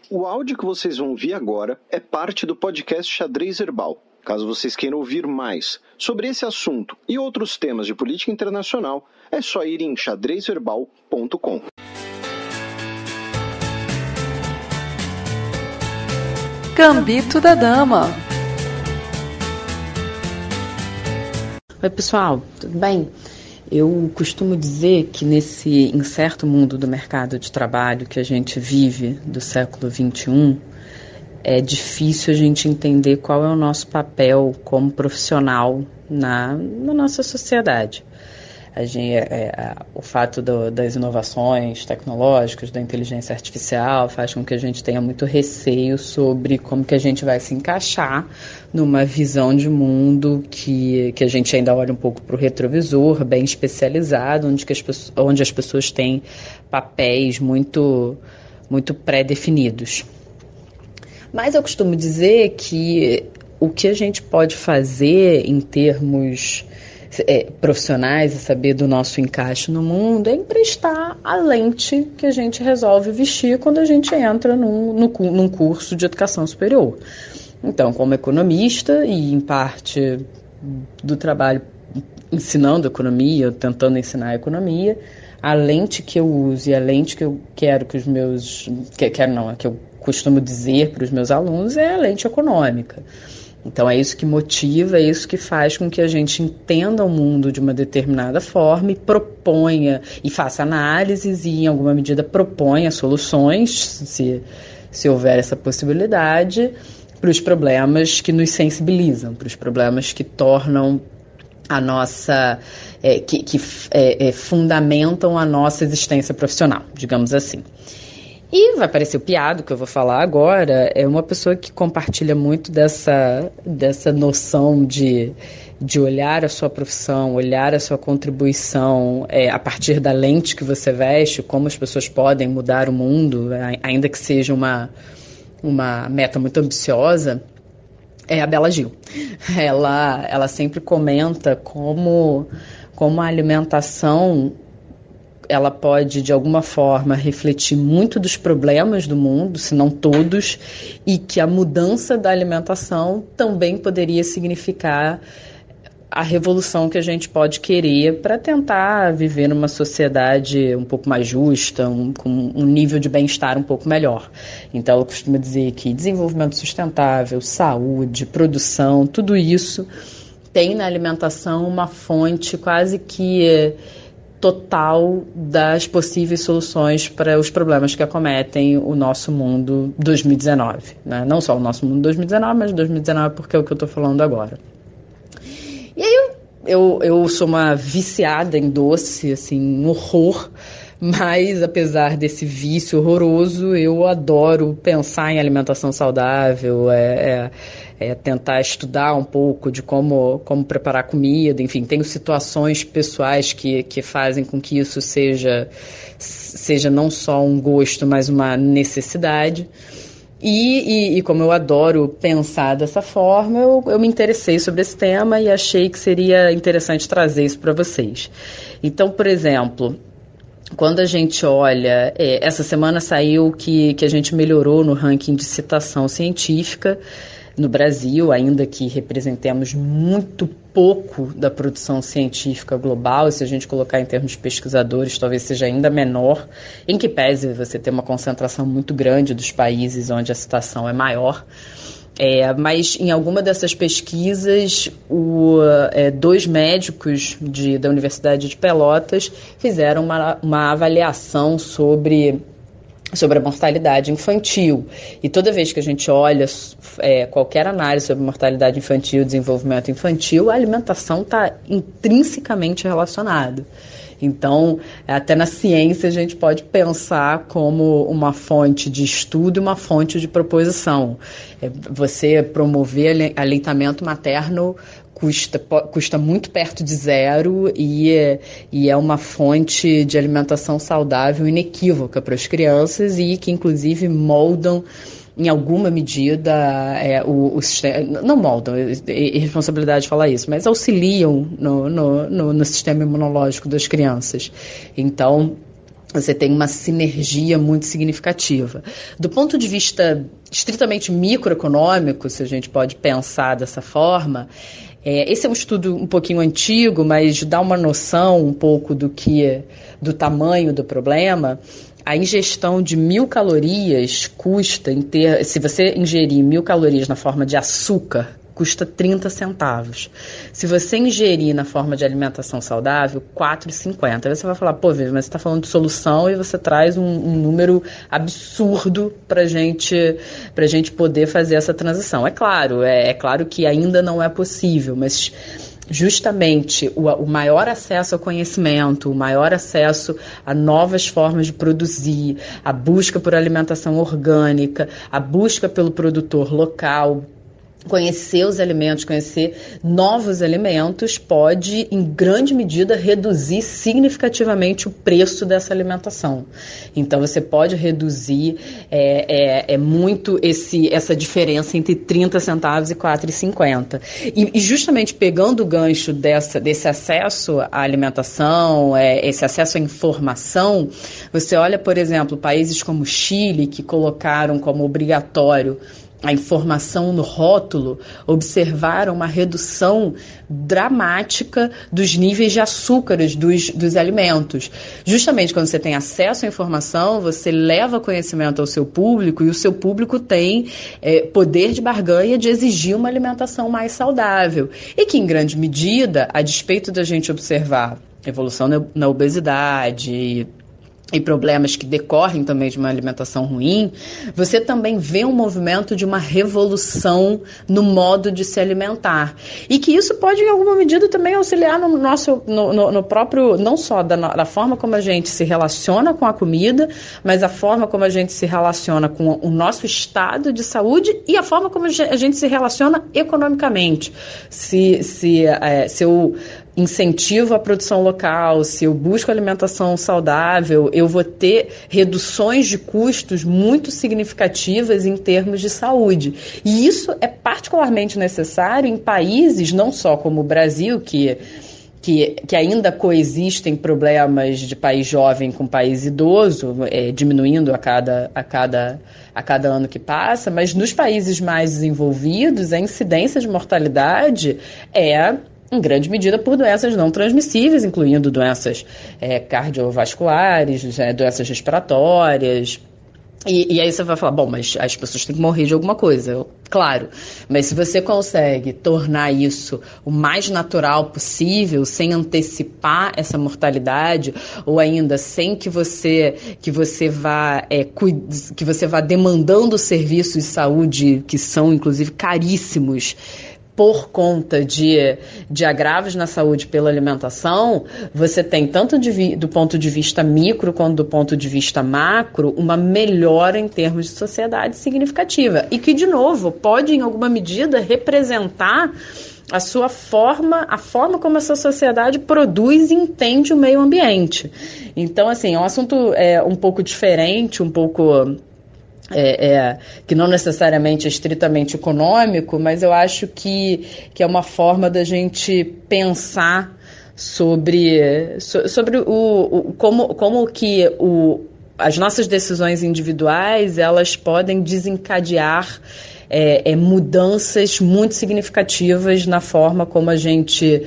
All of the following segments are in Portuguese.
O áudio que vocês vão ouvir agora é parte do podcast Xadrez Herbal. Caso vocês queiram ouvir mais sobre esse assunto e outros temas de política internacional, é só ir em xadrezherbal.com. Gambito da Dama. Oi pessoal, tudo bem? Eu costumo dizer que nesse incerto mundo do mercado de trabalho que a gente vive do século XXI, é difícil a gente entender qual é o nosso papel como profissional na nossa sociedade. O fato das inovações tecnológicas, da inteligência artificial, faz com que a gente tenha muito receio sobre como que a gente vai se encaixar numa visão de mundo que a gente ainda olha um pouco para o retrovisor, bem especializado, onde as pessoas têm papéis muito, muito pré-definidos. Mas eu costumo dizer que o que a gente pode fazer em termos profissionais e saber do nosso encaixe no mundo é emprestar a lente que a gente resolve vestir quando a gente entra num curso de educação superior. Então, como economista e em parte do trabalho ensinando economia, tentando ensinar economia, a lente que eu uso e a lente que eu quero que que eu costumo dizer para os meus alunos é a lente econômica. Então é isso que motiva, é isso que faz com que a gente entenda o mundo de uma determinada forma e proponha, e faça análises e em alguma medida proponha soluções, se houver essa possibilidade, para os problemas que nos sensibilizam, para os problemas que tornam a nossa, fundamentam a nossa existência profissional, digamos assim. E vai parecer piado o que eu vou falar agora, é uma pessoa que compartilha muito dessa noção de olhar a sua profissão, olhar a sua contribuição a partir da lente que você veste, como as pessoas podem mudar o mundo, ainda que seja uma meta muito ambiciosa, é a Bela Gil. Ela sempre comenta como a alimentação ela pode, de alguma forma, refletir muito dos problemas do mundo, se não todos, e que a mudança da alimentação também poderia significar a revolução que a gente pode querer para tentar viver numa sociedade um pouco mais justa, com um nível de bem-estar um pouco melhor. Então, eu costumo dizer que desenvolvimento sustentável, saúde, produção, tudo isso tem na alimentação uma fonte quase que total das possíveis soluções para os problemas que acometem o nosso mundo 2019. Né? Não só o nosso mundo 2019, mas 2019 porque é o que eu estou falando agora. E aí eu sou uma viciada em doce, assim, um horror, mas apesar desse vício horroroso, eu adoro pensar em alimentação saudável, tentar estudar um pouco de como preparar comida, enfim, tenho situações pessoais que fazem com que isso seja não só um gosto, mas uma necessidade. E como eu adoro pensar dessa forma, eu me interessei sobre esse tema e achei que seria interessante trazer isso para vocês. Então, por exemplo, quando a gente olha, essa semana saiu que a gente melhorou no ranking de citação científica no Brasil, ainda que representemos muito pouco da produção científica global, se a gente colocar em termos de pesquisadores, talvez seja ainda menor, em que pese você ter uma concentração muito grande dos países onde a citação é maior. Mas em alguma dessas pesquisas, dois médicos da Universidade de Pelotas fizeram uma avaliação sobre a mortalidade infantil. E toda vez que a gente olha qualquer análise sobre mortalidade infantil, desenvolvimento infantil, a alimentação está intrinsecamente relacionada. Então, até na ciência a gente pode pensar como uma fonte de estudo e uma fonte de proposição. Você promover aleitamento materno custa muito perto de zero e é uma fonte de alimentação saudável inequívoca para as crianças e que, inclusive, moldam em alguma medida, o sistema, não moldam, é irresponsabilidade de falar isso, mas auxiliam no sistema imunológico das crianças. Então, você tem uma sinergia muito significativa. Do ponto de vista estritamente microeconômico, se a gente pode pensar dessa forma, esse é um estudo um pouquinho antigo, mas dá uma noção um pouco do tamanho do problema. A ingestão de 1.000 calorias custa, se você ingerir 1.000 calorias na forma de açúcar, custa 30 centavos. Se você ingerir na forma de alimentação saudável, 4,50. Aí você vai falar, pô, Vivi, mas você está falando de solução e você traz um número absurdo para gente poder fazer essa transição. É claro que ainda não é possível, mas justamente o maior acesso ao conhecimento, o maior acesso a novas formas de produzir, a busca por alimentação orgânica, a busca pelo produtor local, conhecer os alimentos, conhecer novos alimentos, pode, em grande medida, reduzir significativamente o preço dessa alimentação. Então, você pode reduzir muito essa diferença entre 30 centavos e 4,50. E justamente pegando o gancho desse acesso à alimentação, esse acesso à informação, você olha, por exemplo, países como Chile, que colocaram como obrigatório a informação no rótulo, observaram uma redução dramática dos níveis de açúcares dos alimentos. Justamente quando você tem acesso à informação, você leva conhecimento ao seu público e o seu público tem poder de barganha de exigir uma alimentação mais saudável. E que, em grande medida, a despeito da gente observar evolução na obesidade e problemas que decorrem também de uma alimentação ruim, você também vê um movimento de uma revolução no modo de se alimentar. E que isso pode, em alguma medida, também auxiliar no próprio, não só da forma como a gente se relaciona com a comida, mas a forma como a gente se relaciona com o nosso estado de saúde e a forma como a gente se relaciona economicamente. Se eu incentivo a produção local, se eu busco alimentação saudável, eu vou ter reduções de custos muito significativas em termos de saúde. E isso é particularmente necessário em países, não só como o Brasil, que ainda coexistem problemas de país jovem com país idoso, diminuindo a cada ano que passa, mas nos países mais desenvolvidos, a incidência de mortalidade em grande medida por doenças não transmissíveis, incluindo doenças cardiovasculares, doenças respiratórias. E aí você vai falar, bom, mas as pessoas têm que morrer de alguma coisa. Claro, mas se você consegue tornar isso o mais natural possível, sem antecipar essa mortalidade, ou ainda sem que você vá demandando serviços de saúde que são, inclusive, caríssimos, por conta de agravos na saúde pela alimentação, você tem, tanto do ponto de vista micro quanto do ponto de vista macro, uma melhora em termos de sociedade significativa. E que, de novo, pode, em alguma medida, representar a forma como essa sociedade produz e entende o meio ambiente. Então, assim, é um assunto um pouco diferente, um pouco que não necessariamente é estritamente econômico, mas eu acho que é uma forma da gente pensar sobre como que as nossas decisões individuais elas podem desencadear mudanças muito significativas na forma como a gente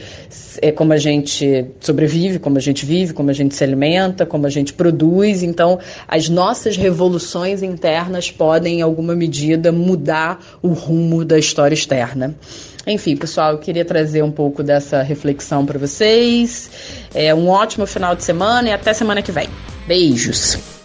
sobrevive, como a gente vive, como a gente se alimenta, como a gente produz. Então, as nossas revoluções internas podem, em alguma medida, mudar o rumo da história externa. Enfim, pessoal, eu queria trazer um pouco dessa reflexão para vocês. Um ótimo final de semana e até semana que vem. Beijos!